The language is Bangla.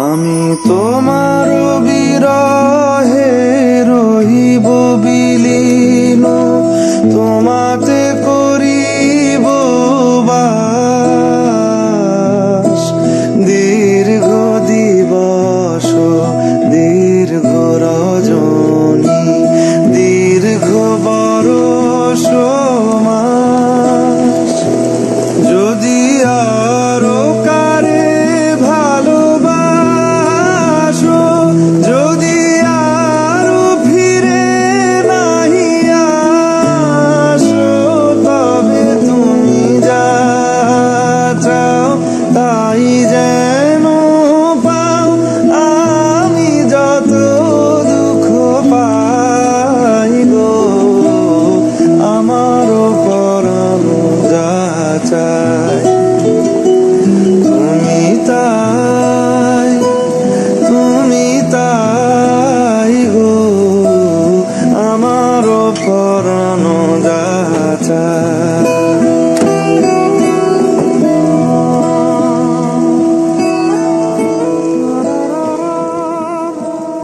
আমি তোমার বিরহে রহিব বিলীন, তোমাতে করিব বাস। দীর্ঘ দিবস দীর্ঘ রজনী, দীর্ঘ বরষ মাস। যদি আরো কারে ভালোবাসো, যদি আরো ফিরে নাহি আসো, তবে তুমি যা চাও তাই যেন পাও। আমি যত দুঃখ পাই গো, আমারও পরানো যা চাই তুমি তাই, তুমি তাই গো, আমারও পরানো যা চাই।